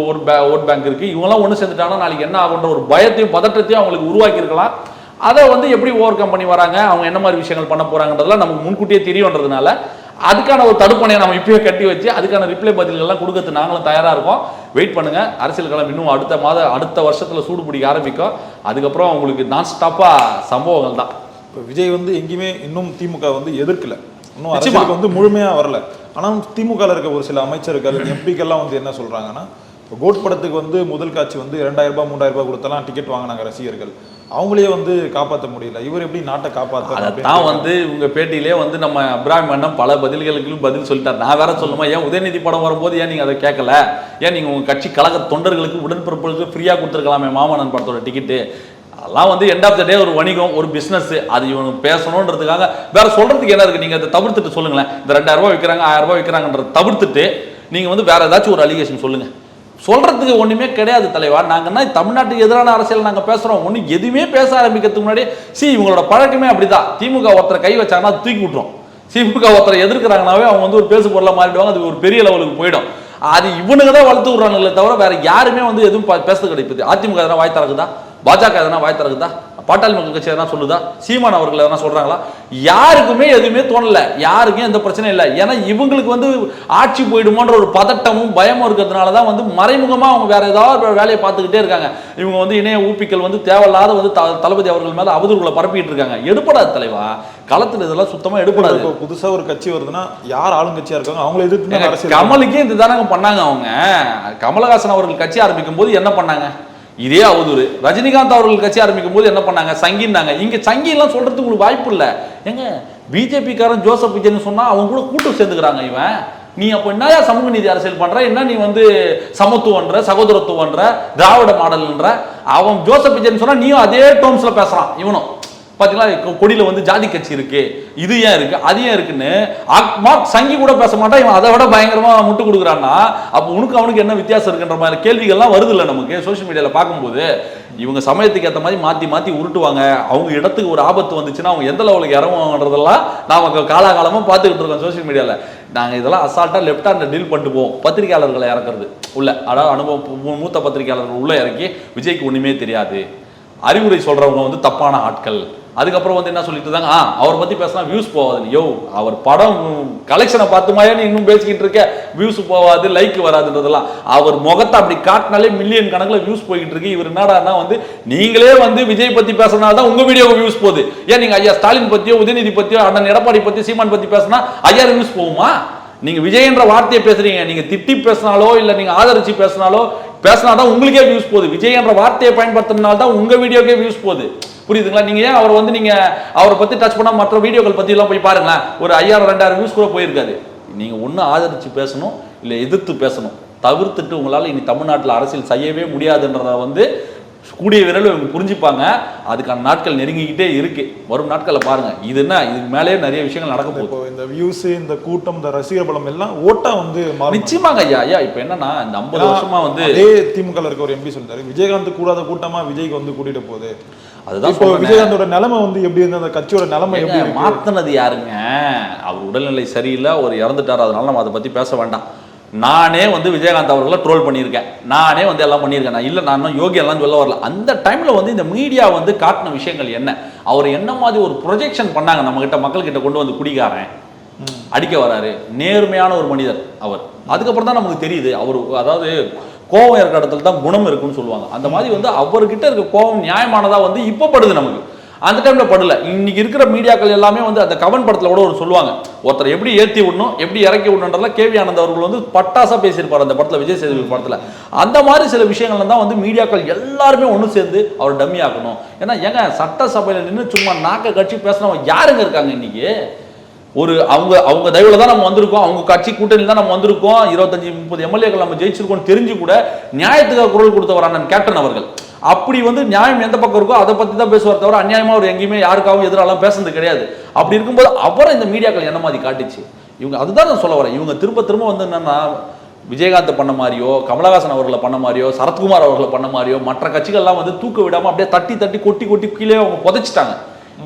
ஓட் பேங்க் இருக்கு. இவங்கெல்லாம் ஒன்று சேர்ந்துட்டாங்கன்னா நாளைக்கு என்ன ஆகுன்ற ஒரு பயத்தையும் பதற்றத்தையும் அவங்களுக்கு உருவாக்கி இருக்கலாம். அதை வந்து எப்படி ஓவர் கம் பண்ணி வராங்க, அவங்க என்ன மாதிரி விஷயங்கள் பண்ண போறாங்கன்றதெல்லாம் நமக்கு முன்கூட்டியே தெரியும்ன்றதுனால அதுக்கான ஒரு தடுப்பணையை நம்ம இப்பயே கட்டி வச்சு அதுக்கான ரிப்ளை பதில்கள்லாம் கொடுக்கறது நாங்களும் தயாரா இருக்கோம். வெயிட் பண்ணுங்க. அரசியல் களம் இன்னும் அடுத்த வருஷத்துல சூடு பிடிக்க ஆரம்பிக்கும். அதுக்கப்புறம் உங்களுக்கு நான் ஸ்டாப்பா சம்பவங்கள் தான். இப்போ விஜய் வந்து எங்கேயுமே இன்னும் திமுக வந்து எதிர்க்கல, இன்னும் அரசியலுக்கு வந்து முழுமையா வரல. ஆனால் திமுக இருக்க ஒரு சில அமைச்சர்கள் எம்பிக்கெல்லாம் வந்து என்ன சொல்றாங்கன்னா, இப்போ கோட் படத்துக்கு வந்து முதல் காட்சி வந்து 2000 ரூபாய் 3000 ரூபாய் கொடுத்தலாம் டிக்கெட் வாங்கினாங்க ரசிகர்கள், அவங்களே வந்து காப்பாற்ற முடியல, இவர் எப்படி நாட்டை காப்பாற்ற? அதான் வந்து உங்க பேட்டியிலே வந்து நம்ம அபிராமி அண்ணன் பல பதில்களுக்கும் பதில் சொல்லிட்டார். நான் வேற சொல்லுமா, ஏன் உதயநிதி படம் வரும்போது ஏன் நீங்க அதை கேட்கல, ஏன் நீங்க உங்க கட்சி கழக தொண்டர்களுக்கு உடன்பிறப்புகளுக்கு ஃப்ரீயா கொடுத்துருக்கலாமே மாமன்னன் படத்தோட டிக்கெட்டு. அதெல்லாம் வந்து எண்ட் ஆஃப் த டே ஒரு வணிகம், ஒரு பிசினஸ். அது இவங்க பேசணுன்றதுக்காக வேற சொல்றதுக்கு என்ன இருக்கு? நீங்க அதை தவிர்த்துட்டு சொல்லுங்களேன். இந்த 2000 ரூபாய் விற்கிறாங்க 1000 ரூபாய் விற்கிறாங்கன்றத தவிர்த்துட்டு நீங்க வந்து வேற ஏதாச்சும் ஒரு அலிகேஷன் சொல்லுங்க. சொல்றதுக்கு ஒண்ணுமே கிடையாது தலைவா. நாங்கன்னா தமிழ்நாட்டுக்கு எதிரான அரசியல் நாங்க பேசுறோம். ஒண்ணு எதுவுமே பேச ஆரம்பிக்கிறதுக்கு முன்னாடி இவங்களோட பழக்கமே அப்படிதான். திமுக ஒருத்தரை கை வச்சாங்கன்னா தூக்கி விட்டுரும். திமுக ஒருத்தரை எதிர்க்கிறாங்கனாவே அவங்க வந்து ஒரு பேசு பொருளா மாறிடுவாங்க. அது ஒரு பெரிய லெவலுக்கு போயிடும். அது இவனுங்க தான் வளர்த்து விடுறாங்களே தவிர வேற யாருமே வந்து எதுவும் பேசுறது கிடையாது. அதிமுக எதனா வாய் திறக்குதா? பாஜக எதனா வாய் திறக்குதா? பாட்டாளி மக்கள் கட்சி எதனா சொல்லுதா? சீமான் அவர்கள் எதனா சொல்றாங்களா? யாருக்குமே எதுவுமே தோணல. யாருக்கும் எந்த பிரச்சனையும் இல்லை. ஏன்னா இவங்களுக்கு வந்து ஆட்சி போயிடுமோன்ற ஒரு பதட்டமும் பயமும் இருக்கிறதுனாலதான் வந்து மறைமுகமா அவங்க வேற ஏதாவது வேலையை பார்த்துக்கிட்டே இருக்காங்க. இவங்க வந்து இணைய ஊப்பிக்கள் வந்து தேவையில்லாத வந்து தளபதி அவர்கள் மேல அவதூறுகளை பரப்பிட்டு இருக்காங்க. எடுப்படாது தலைவா, களத்துல இதெல்லாம் சுத்தமா எடுப்படாது. புதுசா ஒரு கட்சி வருதுன்னா யார் ஆளுங்கட்சியா இருக்காங்க அவங்களை எதிர்த்து கமலுக்கே இது தானங்க பண்ணாங்க. அவங்க கமலஹாசன் அவர்கள் கட்சி ஆரம்பிக்கும் போது என்ன பண்ணாங்க? இதே அவதூறு. ரஜினிகாந்த் அவர்கள் கட்சி ஆரம்பிக்கும் போது என்ன பண்ணாங்க? சங்கின்னாங்க. இங்க சங்கி எல்லாம் சொல்றதுக்கு உங்களுக்கு வாய்ப்பு இல்லை. ஏங்க பிஜேபி காரன் ஜோசப் விஜய்னு சொன்னா அவங்க கூட கூட்டம் சேர்ந்துக்கிறாங்க. இவன் நீ அப்ப என்னயா சமூக நீதி அரசியல் பண்ற, என்ன நீ வந்து சமத்துவன்ற சகோதரத்துவன்ற திராவிட மாடல்ன்ற, அவன் ஜோசப் விஜய்னு சொன்னா நீயும் அதே டோம்ஸ்ல பேசுறான். இவனும் பாத்தீங்களா, கொடியில வந்து ஜாதி கட்சி இருக்கு, இது ஏன் இருக்கு, அது ஏன் இருக்குன்னு சங்கி கூட பேச மாட்டான். இவன் அதை விட பயங்கரமா முட்டு கொடுக்குறான்னா அப்ப உனக்கு அவனுக்கு என்ன வித்தியாசம் இருக்குன்ற மாதிரி கேள்விகள்லாம் வருது இல்லை நமக்கு சோசியல் மீடியால பார்க்கும்போது. இவங்க சமயத்துக்கு ஏற்ற மாதிரி மாத்தி மாத்தி உருட்டுவாங்க. அவங்க இடத்துக்கு ஒரு ஆபத்து வந்துச்சுன்னா அவங்க எந்த லெவலுக்கு இறங்குவாங்கன்றதெல்லாம் நாம காலாகாலமா பார்த்துக்கிட்டு இருக்கோம் சோசியல் மீடியால. நாங்க இதெல்லாம் அசால்ட்டா லெப்ட் ஹேண்ட்ல டீல் பண்ணிட்டு போவோம். பத்திரிகையாளர்களை இறக்குறது உள்ள, அதாவது அனுபவம் மூத்த பத்திரிகையாளர்கள் உள்ள இறக்கி விஜய்க்கு ஒண்ணுமே தெரியாது, அறிவுரை சொல்றவங்க வந்து தப்பான ஆட்கள். அதுக்கப்புறம் வந்து என்ன சொல்லிட்டு இருந்தாங்க, அவரை பத்தி பேசினா வியூஸ் போவாது. யோ, அவர் படம் கலெக்ஷனை பார்த்துமாயே நீ இன்னும் பேசிக்கிட்டு இருக்க, வியூஸ் போவாது லைக் வராதுன்றதெல்லாம். அவர் முகத்தை அப்படி காட்டினாலே மில்லியன் கணக்கில் வியூஸ் போய்கிட்டு இருக்கு. இவர் என்னடா வந்து நீங்களே வந்து விஜய் பத்தி பேசினால தான் உங்க வீடியோக்கு வியூஸ் போகுது. ஏன் நீங்க ஐயா ஸ்டாலின் பத்தியோ உதயநிதி பத்தியோ அண்ணன் எடப்பாடி பத்தி சீமான் பத்தி பேசினா 5000 வியூஸ் போகுமா? நீங்க விஜய் என்ற வார்த்தையை பேசுறீங்க. நீங்க திட்டி பேசினாலோ இல்ல நீங்க ஆதரிச்சு பேசினாதான் உங்களுக்கே வியூஸ் போகுது. விஜய் என்ற வார்த்தையை பயன்படுத்தினால தான் உங்க வீடியோக்கே வியூஸ் போகுது. புரியுதுங்களா? நீங்க ஏன் அவர் வந்து நீங்க அவரை பத்தி டச் பண்ணா மற்ற வீடியோக்கள் பத்தி எல்லாம் போய் பாருங்களேன், ஒரு 5000 2000 வியூஸ் கூட போயிருக்காது. நீங்க ஒண்ணு ஆதரிச்சு பேசணும், இல்ல எதிர்த்து பேசணும். தவிர்த்துட்டு உங்களால இனி தமிழ்நாட்டில் அரசியல் செய்யவே முடியாதுன்றத வந்து கூடிய விரைவில் இவங்க புரிஞ்சுப்பாங்க. அதுக்கான நாட்கள் நெருங்கிக்கிட்டே இருக்கு. வரும் நாட்களை பாருங்க. இது என்ன, இதுக்கு மேலே நிறைய விஷயங்கள் நடக்க போகுது. இந்த வியூஸ், இந்த கூட்டம், இந்த ரசிகர் பலம் எல்லாம் ஓட்டா வந்து நிச்சயமாங்க ஐயா. இப்ப என்னன்னா இந்த 50 வருஷமா வந்து அதே திமுக இருக்க ஒரு எம்பி சொல்றாரு, விஜயகாந்த் கூடாத கூட்டமா விஜய்க்கு வந்து கூட்டிட்டு போகுது. அதுதான் இப்போ விஜயகாந்தோட நிலைமை வந்து எப்படி இருந்து, அந்த கட்சியோட நிலைமை எப்படி மாத்தினது யாருங்க? அவர் உடல்நிலை சரியில்லை, அவர் இறந்துட்டார். அதனால நம்ம அதை பத்தி பேச வேண்டாம். நானே வந்து விஜயகாந்த் அவர்களை ட்ரோல் பண்ணியிருக்கேன், நானே வந்து எல்லாம் பண்ணியிருக்கேன். நான் இல்லை, நான் யோகி எல்லாம் சொல்ல வரல. அந்த டைம்ல வந்து இந்த மீடியா வந்து காட்டின விஷயங்கள் என்ன, அவர் என்ன மாதிரி ஒரு ப்ரொஜெக்ஷன் பண்ணாங்க நம்ம கிட்ட, மக்கள் கிட்ட கொண்டு வந்து குடிகாரன் அடிக்க வராரு, நேர்மையான ஒரு மனிதர் அவர். அதுக்கப்புறம் தான் நமக்கு தெரியுது அவர், அதாவது கோபம் இருக்கிற இடத்துல தான் குணம் இருக்குன்னு சொல்லுவாங்க. அந்த மாதிரி வந்து அவர்கிட்ட இருக்க கோபம் நியாயமானதா வந்து இப்போ படுது நமக்கு. அந்த டைம்ல படல. இன்னைக்கு இருக்கிற மீடியாக்கள் எல்லாமே வந்து அந்த கவன் படத்துல கூட ஒரு சொல்லுவாங்க, ஒருத்தர் எப்படி ஏற்றி விடணும் எப்படி இறக்கி விடணுன்றதுல கேவி ஆனந்த் அவர்கள் வந்து பட்டாசா பேசியிருப்பார் அந்த படத்துல, விஜய் சேதுபதி படத்துல. அந்த மாதிரி சில விஷயங்கள்ல தான் வந்து மீடியாக்கள் எல்லாருமே ஒன்று சேர்ந்து அவர் டம்மி ஆக்கணும். ஏன்னா ஏங்க சட்டசபையில நின்று சும்மா நாக்க கட்சி பேசினவங்க யாருங்க இருக்காங்க இன்னைக்கு? ஒரு அவங்க தயவுல தான் நம்ம வந்திருக்கோம், அவங்க கட்சி கூட்டணியில் தான் நம்ம வந்திருக்கோம், 25-30 எம்எல்ஏக்கள் நம்ம ஜெயிச்சிருக்கோம் தெரிஞ்சு கூட நியாயத்துக்காக குரல் கொடுத்தவர் அண்ணன் கேப்டன் அவர்கள். அப்படி வந்து நியாயம் எந்த பக்கம் இருக்கோ அதை பத்தி தான் பேசுவார் தவிர அநியாயமா அவர் எங்கேயுமே யாருக்காகவும் எதிராலாம் பேசுறது கிடையாது. அப்படி இருக்கும்போது அவரை இந்த மீடியாக்கள் என்ன மாதிரி காட்டிச்சு இவங்க. அதுதான் நான் சொல்ல வரேன். இவங்க திரும்ப திரும்ப வந்து என்னன்னா, விஜயகாந்த் பண்ண மாதிரியோ, கமலஹாசன் அவர்களை பண்ண மாதிரியோ, சரத்குமார் அவர்களை பண்ண மாதிரியோ, மற்ற கட்சிகள்லாம் வந்து தூக்க விடாம அப்படியே தட்டி தட்டி கொட்டி கொட்டி கீழே அவங்க புதைச்சிட்டாங்க.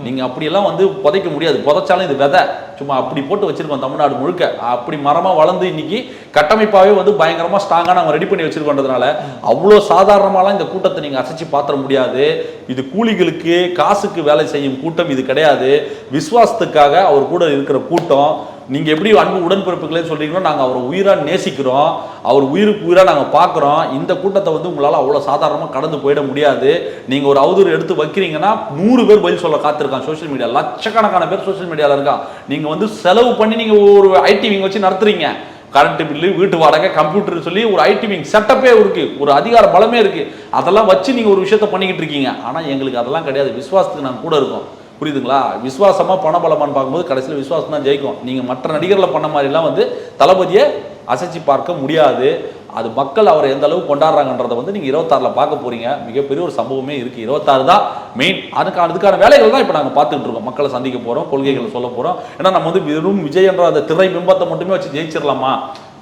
நீங்க அப்படியெல்லாம் வந்து புதைக்க முடியாது. புதைச்சாலும் இது விதை சும்மா அப்படி போட்டு வச்சிருக்கோம் தமிழ்நாடு முழுக்க. அப்படி மரமா வளர்ந்து இன்னைக்கு கட்டமைப்பாவே வந்து பயங்கரமா ஸ்ட்ராங்கா நாங்க ரெடி பண்ணி வச்சிருக்கோன்றதுனால அவ்வளோ சாதாரணமாலாம் இந்த கூட்டத்தை நீங்க அசைச்சு பாத்திர முடியாது. இது கூலிகளுக்கு காசுக்கு வேலை செய்யும் கூட்டம் இது கிடையாது. விசுவாசத்துக்காக அவர் கூட இருக்கிற கூட்டம். நீங்க எப்படி அன்பு உடன்பிறப்புகளே சொல்றீங்களோ நாங்க அவரை உயிரா நேசிக்கிறோம், அவர் உயிருக்கு உயிரா நாங்க பாக்குறோம். இந்த கூட்டத்தை வந்து உங்களால அவ்வளவு சாதாரணமா கடந்து போயிட முடியாது. நீங்க ஒரு அவதூறு எடுத்து வைக்கிறீங்கன்னா 100 பேர் பதில் சொல்ல காத்திருக்கான் சோசியல் மீடியா. லட்சக்கணக்கான பேர் சோசியல் மீடியால இருக்கான். நீங்க வந்து செலவு பண்ணி நீங்க ஒரு ஐடி விங் வச்சு நடத்துறீங்க. கரண்ட் பில்லு, வீட்டு வாடகை, கம்ப்யூட்டர் சொல்லி ஒரு ஐடி விங் செட்டப்பே இருக்கு, ஒரு அதிகார பலமே இருக்கு. அதெல்லாம் வச்சு நீங்க ஒரு விஷயத்த பண்ணிக்கிட்டு இருக்கீங்க. ஆனா எங்களுக்கு அதெல்லாம் கிடையாது. விசுவாசத்துக்கு நாங்க கூட இருக்கோம். புரியுதுங்களா? விசுவாசமா பணபலமான்னு பார்க்கும்போது கடைசியில் விசுவாசம் தான் ஜெயிக்கும். நீங்க மற்ற நடிகர்களை பண்ண மாதிரிலாம் வந்து தளபதியை அசைச்சு பார்க்க முடியாது. அது மக்கள் அவரை எந்த அளவுக்கு கொண்டாடுறாங்கன்றதை வந்து நீங்க 26ல பார்க்க போறீங்க. மிகப்பெரிய ஒரு சம்பவமே இருக்கு. 26 தான் மெயின். அதுக்கான வேலைகள் தான் இப்போ நாங்கள் பார்த்துட்டு இருக்கோம். மக்களை சந்திக்க போறோம், கொள்கைகளை சொல்ல போறோம். ஏன்னா நம்ம வந்து வெறும் விஜய் என்ற அந்த திரை பிம்பத்தை மட்டுமே வச்சு ஜெயிச்சிடலாமா?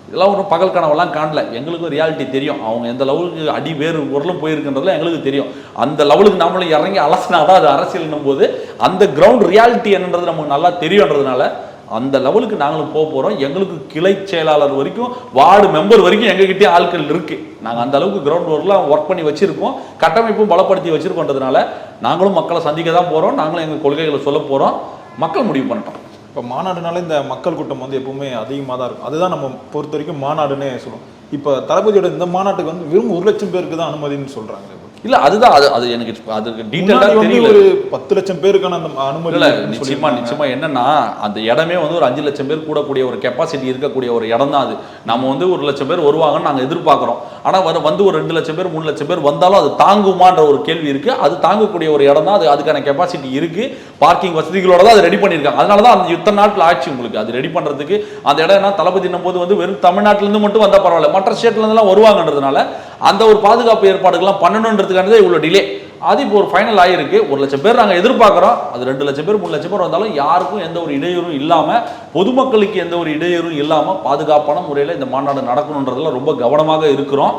இதெல்லாம் ஒரு பகல் கனவெல்லாம் காணல. எங்களுக்கும் ரியாலிட்டி தெரியும். அவங்க எந்த லெவலுக்கு அடி வேறு உரலும் போயிருக்குன்றதுல எங்களுக்கு தெரியும். அந்த லெவலுக்கு நம்மளும் இறங்கி அலசினாதான் அது அரசியல்னும் போது அந்த கிரவுண்ட் ரியாலிட்டி என்னன்றது நமக்கு நல்லா தெரியுன்றதுனால அந்த லெவலுக்கு நாங்களும் போக போறோம். எங்களுக்கு கிளை செயலாளர் வரைக்கும், வார்டு மெம்பர் வரைக்கும் எங்ககிட்டயே ஆட்கள் இருக்கு. நாங்கள் அந்த அளவுக்கு கிரவுண்ட் ஒர்க்லாம் ஒர்க் பண்ணி வச்சிருக்கோம், கட்டமைப்பும் பலப்படுத்தி வச்சிருக்கோன்றதுனால நாங்களும் மக்களை சந்திக்க தான் போறோம். நாங்களும் எங்கள் கொள்கைகளை சொல்ல போறோம். மக்கள் முடிவு பண்ணிட்டோம். இப்போ மாநாடுனால இந்த மக்கள் கூட்டம் வந்து எப்பவுமே அதிகமாக தான் இருக்கும். அதுதான் நம்ம பொறுத்த வரைக்கும் மாநாடுன்னே சொல்லுவோம். இப்போ தளபதியோட இந்த மாநாட்டுக்கு வந்து வெறும் 1 லட்சம் பேருக்கு தான் அனுமதின்னு சொல்றாங்க. இல்ல அதுதான் அது எனக்கு அதுக்கு டீடைலா தெரியல. ஒரு 10 லட்சம் பேருக்கான அந்த அனுமதி இல்ல. நிச்சயமா என்னன்னா அந்த இடமே வந்து ஒரு 5 லட்சம் பேர் கூடக்கூடிய ஒரு கெப்பாசிட்டி இருக்கக்கூடிய ஒரு இடம் தான் அது. நம்ம வந்து 1 லட்சம் பேர் வருவாங்கன்னு நாங்க எதிர்பார்க்கிறோம். ஆனா வந்து ஒரு 2 லட்சம் பேர் 3 லட்சம் பேர் வந்தாலும் அது தாங்குமான்ற ஒரு கேள்வி இருக்கு. அது தாங்கக்கூடிய ஒரு இடம் தான். அதுக்கான கெப்பாசிட்டி இருக்கு. பார்க்கிங் வசதிகளோட தான் அது ரெடி பண்ணிருக்காங்க. அதனாலதான் அந்த இத்தனை நாட்கள் ஆச்சு உங்களுக்கு அது ரெடி பண்றதுக்கு. அந்த இடம் என்ன தளபதினும் போது வந்து வெறும் தமிழ்நாட்டில இருந்து மட்டும் வந்தா பரவாயில்ல, மற்ற ஸ்டேட்ல இருந்து எல்லாம் வருவாங்கன்றதுனால அந்த ஒரு பாதுகாப்பு ஏற்பாடுகள்லாம் பண்ணணுன்றதுக்கானதே இவ்வளவு டிலே. அது இப்போ ஒரு ஃபைனல் ஆகிருக்கு. 1 லட்சம் பேர் நாங்கள் எதிர்பார்க்குறோம். அது 2 லட்சம் பேர் 3 லட்சம் பேர் வந்தாலும் யாருக்கும் எந்த ஒரு இடையூறும் இல்லாமல், பொதுமக்களுக்கு எந்த ஒரு இடையூறும் இல்லாமல் பாதுகாப்பான முறையில் இந்த மாநாடு நடக்கணுன்றதுல ரொம்ப கவனமாக இருக்கிறோம்.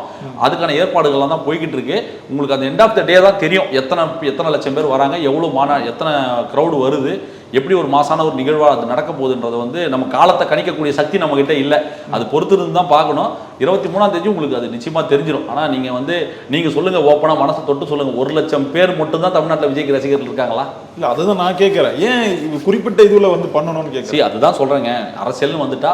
அதுக்கான ஏற்பாடுகள்லாம் தான் போய்கிட்டு இருக்கு. உங்களுக்கு அந்த எண்ட் ஆஃப் த டே தான் தெரியும் எத்தனை லட்சம் பேர் வராங்க, எவ்வளோ எத்தனை க்ரௌடு வருது, எப்படி ஒரு மாசான ஒரு நிகழ்வாக அது நடக்க போகுதுன்றது வந்து நம்ம காலத்தை கணிக்கக்கூடிய சக்தி நம்ம கிட்ட இல்லை. அது பொறுத்து இருந்து தான் பார்க்கணும். 23ஆம் தேதி உங்களுக்கு அது நிச்சயமா தெரிஞ்சிடும். ஆனால் நீங்க சொல்லுங்க, ஓப்பனா மனசை தொட்டு சொல்லுங்க, 1 லட்சம் பேர் மட்டும் தான் தமிழ்நாட்டில் விஜய்க்கு ரசிகர்கள் இருக்காங்களா? இல்லை, அதுதான் நான் கேட்குறேன். ஏன் குறிப்பிட்ட இதுல வந்து பண்ணணும்னு கேட்குறேன். அதுதான் சொல்றேங்க. அரசியல்னு வந்துட்டா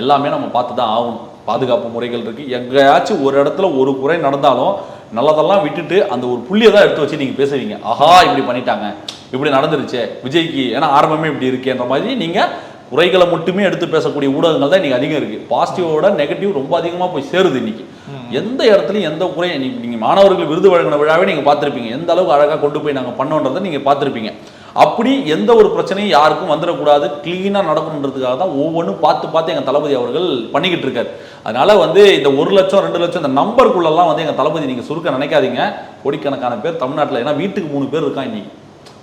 எல்லாமே நம்ம பார்த்து தான் ஆகணும். பாதுகாப்பு முறைகள் இருக்கு. எங்கேயாச்சும் ஒரு இடத்துல ஒரு குறை நடந்தாலும் நல்லதெல்லாம் விட்டுட்டு அந்த ஒரு புள்ளியை தான் எடுத்து வச்சு நீங்க பேசுவீங்க. ஆஹா இப்படி பண்ணிட்டாங்க, இப்படி நடந்துருச்சு விஜய்க்கு, ஏன்னா ஆரம்பமே இப்படி இருக்குன்ற மாதிரி நீங்க குறைகளை மட்டுமே எடுத்து பேசக்கூடிய ஊடகங்கள் தான் இன்னைக்கு அதிகம் இருக்கு. பாசிட்டிவோட நெகட்டிவ் ரொம்ப அதிகமா போய் சேருது இன்னைக்கு. எந்த இடத்துலையும் எந்த குறையும் நீங்க மாணவர்கள் விருது வழங்கின விழாவே நீங்க பார்த்துருப்பீங்க. எந்த அளவுக்கு அழகா கொண்டு போய் நாங்க பண்ணோன்றதை நீங்க பார்த்துருப்பீங்க. அப்படி எந்த ஒரு பிரச்சனையும் யாருக்கும் வந்துடக்கூடாது, கிளீனா நடக்கணுன்றதுக்காக தான் ஒவ்வொன்றும் பார்த்து எங்க தளபதி அவர்கள் பண்ணிக்கிட்டு இருக்காரு. அதனால வந்து இந்த 1 லட்சம் 2 லட்சம் இந்த நம்பருக்குள்ளெல்லாம் வந்து எங்க தளபதி நீங்க சுருக்க நினைக்காதீங்க. கோடிக்கணக்கான பேர் தமிழ்நாட்டில், ஏன்னா வீட்டுக்கு 3 பேர் இருக்கான் இன்னைக்கு.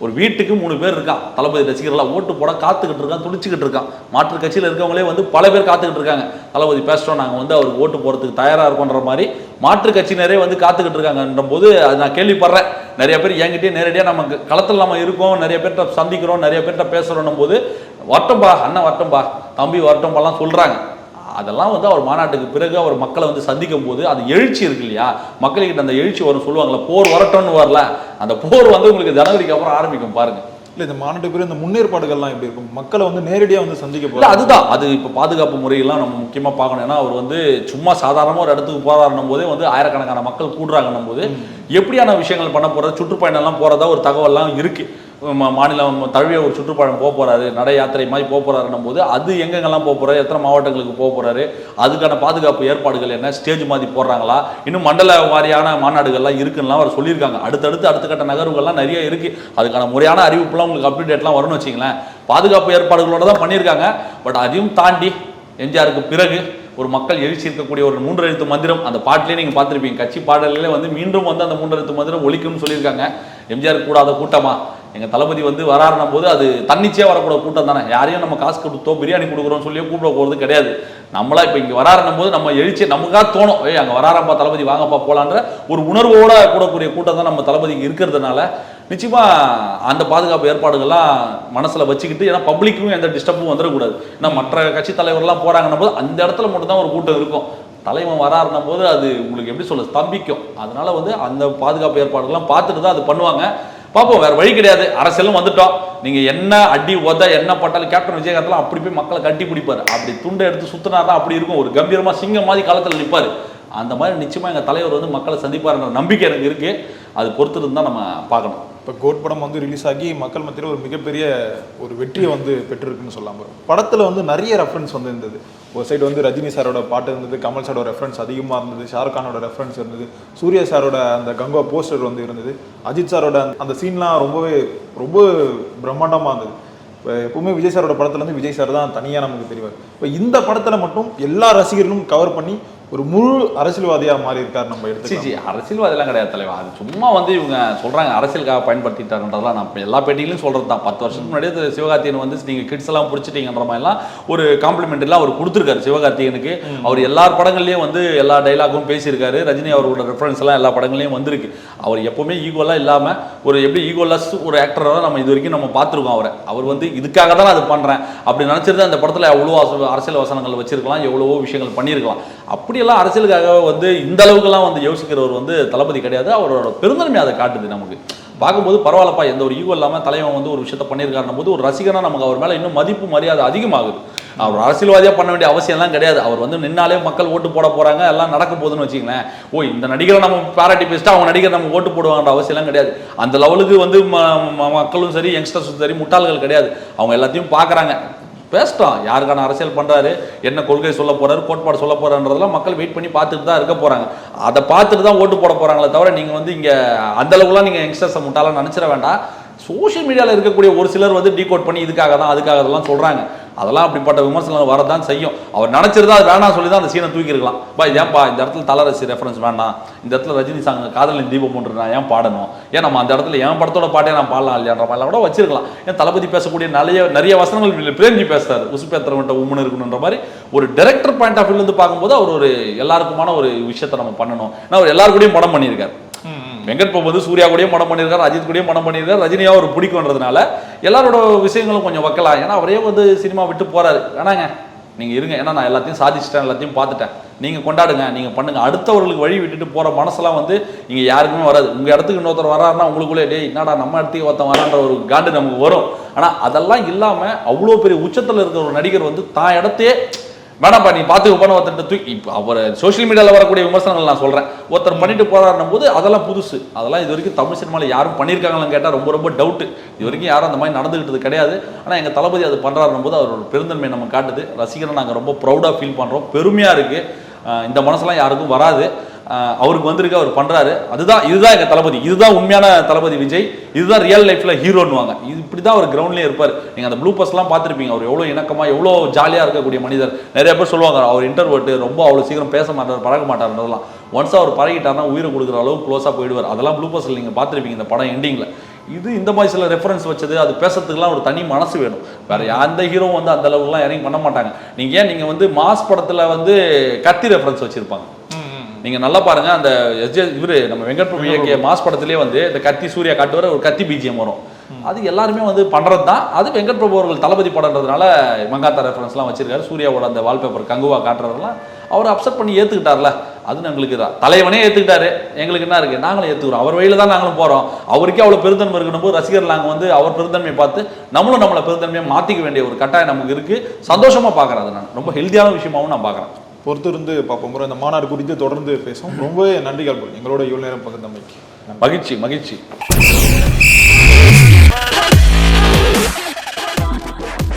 ஒரு வீட்டுக்கு 3 பேர் இருக்கான். தளபதி ரசிகர்களாக ஓட்டு போட காத்துக்கிட்டு இருக்கான், துடிச்சுக்கிட்டு இருக்கான். மாற்று கட்சியில் இருக்கவங்களே வந்து பல பேர் காத்துக்கிட்டு இருக்காங்க. தளபதி பேசுகிறோம், நாங்கள் வந்து அவருக்கு ஓட்டு போகிறதுக்கு தயாராக இருக்கோன்ற மாதிரி மாற்று கட்சியினரே வந்து காத்துக்கிட்டு இருக்காங்கன்ற போது அது நான் கேள்விப்படுறேன். நிறைய பேர் என்கிட்டயே நேரடியாக நமக்கு களத்தில் நம்ம இருக்கோம், நிறைய பேர்கிட்ட சந்திக்கிறோம், நிறைய பேர்கிட்ட பேசுகிறோம் போது வரட்டும்பா அண்ணன் வரட்டும்பா தம்பி வரட்டும்பாலாம் சொல்கிறாங்க. அதெல்லாம் வந்து அவர் மாநாட்டுக்கு பிறகு அவர் மக்களை வந்து சந்திக்கும் போது அது எழுச்சி இருக்கு இல்லையா, மக்கள்கிட்ட அந்த எழுச்சி வரும். சொல்லுவாங்களா போர் வரட்டும்னு வரல, அந்த போர் வந்து உங்களுக்கு ஜனவரிக்கு அப்புறம் ஆரம்பிக்கும் பாருங்க. இல்லை, இந்த மாநாட்டுக்கு பிறகு இந்த முன்னேற்பாடுகள்லாம் எப்படி இருக்கும்? மக்களை வந்து நேரடியாக வந்து சந்திக்க போகிறோம். அதுதான் அது இப்போ பாதுகாப்பு முறையெல்லாம் நம்ம முக்கியமாக பார்க்கணும். ஏன்னா அவர் வந்து சும்மா சாதாரணமாக ஒரு இடத்துக்கு போராடணும் போதே வந்து ஆயிரக்கணக்கான மக்கள் கூடுறாங்கன்னும் போது எப்படியான விஷயங்கள் பண்ண போகிறது, சுற்றுப்பயணம்லாம் போகிறதா ஒரு தகவல்லாம் இருக்குது. மாநிலம் தழுவிய ஒரு சுற்றுப்பயணம் போக போகிறாரு, நடை யாத்திரை மாதிரி போக போகிறாருன்னும் போது அது எங்கெங்கெல்லாம் போக போகிறாரு, எத்தனை மாவட்டங்களுக்கு போக போகிறாரு, அதுக்கான பாதுகாப்பு ஏற்பாடுகள் என்ன, ஸ்டேஜ் மாதிரி போடுறாங்களா, இன்னும் மண்டல வாரியான மாநாடுகள்லாம் இருக்குன்னா அவர் சொல்லியிருக்காங்க. அடுத்த கட்ட நகர்வுகள்லாம் நிறைய இருக்குது. அதுக்கான முறையான அறிவிப்புலாம் உங்களுக்கு அப்டேட்லாம் வரும்னு வச்சிங்களேன். பாதுகாப்பு ஏற்பாடுகளோட தான் பண்ணியிருக்காங்க. பட் அதையும் தாண்டி எம்ஜிஆருக்கு பிறகு ஒரு மக்கள் எழுச்சி இருக்கக்கூடிய ஒரு 3 எழுத்து மந்திரம் அந்த பாட்டிலே நீங்கள் பார்த்துருப்பீங்க. கட்சி பாடலே வந்து மீண்டும் வந்து அந்த 3 எழுத்து மந்திரம் ஒழிக்கும்னு சொல்லியிருக்காங்க. எம்ஜிஆர் கூடாத கூட்டமா எங்கள் தளபதி வந்து வராருன்னும் போது அது தன்னிச்சையாக வரக்கூட கூட்டம் தானே. யாரையும் நம்ம காசு கொடுத்தோ பிரியாணி கொடுக்குறோம்னு சொல்லியோ கூப்பிட போகிறது கிடையாது. நம்மளா இப்போ இங்கே வராருன்னும் போது நம்ம எழுச்சி நமக்காக தோணும், அங்கே வராரப்பா தளபதி வாங்கப்பா போலான்ற ஒரு உணர்வோட கூடக்கூடிய கூட்டம் தான் நம்ம தளபதிக்கு இருக்கிறதுனால நிச்சயமா அந்த பாதுகாப்பு ஏற்பாடுகள்லாம் மனசுல வச்சுக்கிட்டு, ஏன்னா பப்ளிக்கும் எந்த டிஸ்டர்பும் வந்துடக்கூடாது. ஏன்னா மற்ற கட்சி தலைவர்கள்லாம் போறாங்கன்னும் போது அந்த இடத்துல மட்டும்தான் ஒரு கூட்டம் இருக்கும். தலைவன் வராருன்னும் போது அது உங்களுக்கு எப்படி சொல்ல ஸ்தம்பிக்கும். அதனால வந்து அந்த பாதுகாப்பு ஏற்பாடுகள்லாம் பார்த்துட்டு தான் அது பண்ணுவாங்க. பார்ப்போம், வேற வழி கிடையாது. அரசியலும் வந்துட்டோம். நீங்க என்ன அடி உத என்ன பட்டாலும் கேப்டன் விஜயகாந்த்லாம் அப்படி போய் மக்களை கட்டி பிடிப்பாரு. அப்படி துண்டை எடுத்து சுத்தினார்தான் அப்படி இருக்கும். ஒரு கம்பீரமா சிங்கம் மாதிரி களத்தில் நிற்பாரு. அந்த மாதிரி நிச்சயமா எங்க தலைவர் வந்து மக்களை சந்திப்பாருன்ற நம்பிக்கை எனக்கு இருக்கு. அது பொறுத்து தான் நம்ம பார்க்கணும். இப்போ கோட் படம் வந்து ரிலீஸ் ஆகி மக்கள் மத்தியில் ஒரு மிகப்பெரிய ஒரு வெற்றியை வந்து பெற்றிருக்குன்னு சொல்லலாம். படத்தில் வந்து நிறைய ரெஃபரன்ஸ் வந்து இருந்தது. ஒரு சைடு வந்து ரஜினி சாரோட பாட்டு இருந்தது, கமல் சாரோட ரெஃபரன்ஸ் அதிகமாக இருந்தது, ஷாருக் கானோட ரெஃபரன்ஸ் இருந்தது, சூர்யா சாரோட அந்த கங்கா போஸ்டர் வந்து இருந்தது, அஜித் சாரோட அந்த சீன்லாம் ரொம்ப பிரம்மாண்டமாக இருந்தது. இப்போ எப்பவுமே விஜய் சாரோட படத்துல வந்து விஜய் சார் தான் தனியாக நமக்கு தெரிவார். இப்போ இந்த படத்தில் மட்டும் எல்லா ரசிகர்களும் கவர் பண்ணி ஒரு முழு அரசியல்வாதியா மாறி இருக்காரு நம்ம எடுத்து. அரசியல்வாதிலாம் கிடையாது தலைவா. அது சும்மா வந்து இவங்க சொல்றாங்க அரசியலுக்காக பயன்படுத்திட்டாருன்றதெல்லாம் நான் எல்லா பேட்டியிலும் சொல்றது தான். 10 வருஷத்துக்கு முன்னாடியே சிவகார்த்திகேயன் வந்து நீங்க கிட்ஸ் எல்லாம் பிடிச்சிட்டீங்கன்ற மாதிரிலாம் ஒரு காம்ப்ளிமெண்ட்லாம் அவர் கொடுத்துருக்காரு சிவகார்த்திகேயனுக்கு. அவர் எல்லா படங்கள்லயும் வந்து எல்லா டைலாகும் பேசியிருக்காரு. ரஜினி அவரோட ரெஃபரன்ஸ் எல்லாம் எல்லா படங்களையும் வந்திருக்கு. அவர் எப்பவுமே ஈகோலாம் இல்லாம ஒரு எப்படி ஈகோலஸ் ஒரு ஆக்டரை தான் நம்ம இது வரைக்கும் நம்ம பார்த்துருக்கோம். அவர் வந்து இதுக்காக தான் அது பண்றேன் அப்படி நினைச்சிருந்தா அந்த படத்துல எவ்வளோ அரசியல் வசனங்கள் வச்சிருக்கலாம், எவ்வளவோ விஷயங்கள் பண்ணியிருக்கலாம். அப்படியெல்லாம் அரசியலுக்காக வந்து இந்த அளவுக்குலாம் வந்து யோசிக்கிறவர் வந்து தளபதி கிடையாது. அவரோட பெருந்தன்மை அதை காட்டுது நமக்கு. பார்க்கும்போது பரவாயில்லப்பா, எந்த ஒரு ஈகோ இல்லாமல் தலைவன் வந்து ஒரு விஷயத்த பண்ணியிருக்காருன்னும் போது ஒரு ரசிகனா நமக்கு அவர் மேலே இன்னும் மதிப்பு மரியாதை அதிகமாகுது. அவர் அரசியல்வாதியாக பண்ண வேண்டிய அவசியம்லாம் கிடையாது. அவர் வந்து நின்னாலே மக்கள் ஓட்டு போட போறாங்க, எல்லாம் நடக்க போகுதுன்னு வச்சுங்களேன். இந்த நடிகரை நம்ம பாராட்டி பேசிட்டா அவங்க நடிகர் நம்ம ஓட்டு போடுவாங்கன்ற அவசியம்லாம் கிடையாது. அந்த லெவலுக்கு வந்து மக்களும் சரி யங்ஸ்டர்ஸும் சரி முட்டாள்கள் கிடையாது. அவங்க எல்லாத்தையும் பார்க்குறாங்க. பேசிட்டோம், யாருக்கான அரசியல் பண்ணுறாரு, என்ன கொள்கை சொல்ல போறாரு, கோட்பாடு சொல்ல போறான்றதெல்லாம் மக்கள் வெயிட் பண்ணி பார்த்துட்டு தான் இருக்க போறாங்க. அதை பார்த்துட்டு தான் ஓட்டு போட போறாங்களே தவிர நீங்கள் வந்து இங்கே அந்த அளவுக்குலாம் நீங்கள் யங்ஸ்டர்ஸை முட்டாலாம் நினச்சிட வேண்டாம். சோஷியல் மீடியாவில் இருக்கக்கூடிய ஒரு சிலர் வந்து டீகோட் பண்ணி இதுக்காக தான் அதுக்காக அதெல்லாம் சொல்கிறாங்க. அதெல்லாம் அப்படிப்பட்ட விமர்சனங்கள் வரதான் செய்யும். அவர் நினச்சிருந்தா அது வேணாம் சொல்லி தான் அந்த சீனை தூக்கிருக்கலாம். ஏன்பா இந்த இடத்துல தலரசி ரெஃபரன்ஸ் வேணாம், இந்த இடத்துல ரஜினி சாங் காதலின் தீபம் ஒன்று நான் ஏன் பாடணும், ஏன் நம்ம அந்த இடத்துல என் படத்தோட பாட்டே நான் பாடலாம் இல்லையான்ற மாதிரிலாம் கூட வச்சிருக்கலாம். ஏன் தளபதி பேசக்கூடிய நிறைய வசனங்கள் பிரேம்ஜி பேசுறாரு, உசுப்பேத்திரவன்ட்ட உம்முன்னு இருக்கணுன்ற மாதிரி ஒரு டைரக்டர் பாயிண்ட் ஆஃப் வியூலேருந்து பார்க்கும்போது அவர் ஒரு எல்லாருக்குமான ஒரு விஷயத்தை நம்ம பண்ணணும். ஏன்னா அவர் எல்லாரு கூடயும் படம் பண்ணியிருக்காரு. வெங்கட் பிரபு வந்து சூர்யா கூடயும் படம் பண்ணியிருக்காரு, அஜித் கூடயும் படம் பண்ணியிருக்காரு. ரஜினியா ஒரு பிடிக்கும்ன்றதுனால எல்லாரோட விஷயங்களும் கொஞ்சம் வைக்கலாம். ஏன்னா அவரே வந்து சினிமா விட்டு போறாரு. வேணாங்க நீங்க இருங்க, ஏன்னா நான் எல்லாத்தையும் சாதிச்சிட்டேன், எல்லாத்தையும் பார்த்துட்டேன், நீங்க கொண்டாடுங்க, நீங்க பண்ணுங்க. அடுத்தவர்களுக்கு வழி விட்டுட்டு போற மனசெல்லாம் வந்து இங்க யாருக்குமே வராது. உங்க இடத்துக்கு இன்னொருத்தர் வராருன்னா உங்களுக்குள்ளே டேய் என்னடா நம்ம இடத்துக்கு ஒருத்தன் வரான்ற ஒரு காண்டு நமக்கு வரும். ஆனா அதெல்லாம் இல்லாம அவ்வளோ பெரிய உச்சத்துல இருக்கிற ஒரு நடிகர் வந்து தான் இடத்தையே வேணாப்பா நீ பார்த்துக்கப்பான்னு ஒருத்தர் தூக்கி இப்போ அவர் சோஷியல் மீடியாவில் வரக்கூடிய விமர்சனங்கள் நான் சொல்கிறேன். ஒருத்தர் பண்ணிட்டு போறாருன்னும் போது அதெல்லாம் புதுசு. அதெல்லாம் இது வரைக்கும் தமிழ் சினிமாவில் யாரும் பண்ணியிருக்காங்களான்னு கேட்டால் ரொம்ப டவுட்டு. இது வரைக்கும் யாரும் அந்த மாதிரி நடந்துக்கிட்டது கிடையாது. ஆனால் எங்கள் தளபதி அது பண்ணுறாருன்னும் போது அவரோட பெருந்தன்மை நம்ம காட்டுது. ரசிகரை நாங்கள் ரொம்ப ப்ரௌடாக ஃபீல் பண்ணுறோம், பெருமையாக இருக்குது. இந்த மனசெல்லாம் யாருக்கும் வராது. அவருக்கு வந்திருக்கு, அவர் பண்றாரு. இதுதான் எங்க தளபதி, இதுதான் உண்மையான தளபதி விஜய், இதுதான் ரியல் லைஃப்ல ஹீரோன்னுவாங்க. இது இப்படிதான் அவர் கிரவுண்ட்லயே இருப்பார். நீங்க அந்த ப்ளூ பஸ்லாம் பார்த்துருப்பீங்க. அவர் எவ்வளவு இணக்கமா எவ்வளவு ஜாலியா இருக்கக்கூடிய மனிதர். நிறைய பேர் சொல்லுவாங்க அவர் இன்டர்வர்ட், ரொம்ப அவ்வளவு சீக்கிரம் பேச மாட்டார், பழக மாட்டார்ன்றதெல்லாம். ஒன்ஸ் அவர் பழகிட்டார்னா உயிரை கொடுக்குற அளவுக்கு க்ளோஸா போயிடுவார். அதெல்லாம் ப்ளூ பஸ்ல நீங்க பார்த்துருப்பீங்க இந்த படம் எண்டிங்ல. இது இந்த மாதிரி சில ரெஃபரன்ஸ் வச்சது, அது பேசுறதுக்குலாம் ஒரு தனி மனசு வேணும். வேற எந்த ஹீரோ வந்து அந்த அளவுக்குலாம் இறங்கி பண்ண மாட்டாங்க. நீங்க வந்து மாஸ் படத்துல வந்து கத்தி ரெஃபரன்ஸ் வச்சிருப்பாங்க. நீங்க நல்லா பாருங்க, அந்த இவரு நம்ம வெங்கட் பிரபு இயக்கிய மாஸ் படத்திலே வந்து இந்த கத்தி சூர்யா காட்டுவர ஒரு கத்தி பிஜிஎம் வரும். அது எல்லாருமே வந்து பண்றது தான். அது வெங்கட் பிரபு அவர்கள் தளபதி படம்ன்றதுனால மங்காத்தா ரெஃபரன்ஸ்லாம் வச்சிருக்காரு. சூர்யாவோட அந்த வால்பேப்பர் கங்குவா காட்டுறதெல்லாம் அவர் அப்செட் பண்ணி ஏத்துக்கிட்டார்ல, அது எங்களுக்கு தலைவனே ஏத்துக்கிட்டாரு. எங்களுக்கு என்ன இருக்கு, நாங்களும் ஏத்துக்கிறோம். அவர் வழியில தான் நாங்களும் போறோம். அவருக்கே அவ்வளவு பெருந்தன்மை இருக்கணும் போது ரசிகர் நாங்கள் வந்து அவர் பெருந்தன்மையை பார்த்து நம்மளும் நம்மளை பெருந்தன்மையை மாத்திக்க வேண்டிய ஒரு கட்டாயம் நமக்கு இருக்கு. சந்தோஷமா பாக்குறேன். அது நான் ரொம்ப ஹெல்த்தியான விஷயமாவும் நான் பாக்குறேன். பொறுத்து இருந்து பார்ப்போம். இந்த மாநாடு குறித்து தொடர்ந்து பேசுவோம். ரொம்பவே நன்றிகள் எங்களோட இவ்வளவு நேரம் பகிர்ந்தமைக்கு. மகிழ்ச்சி.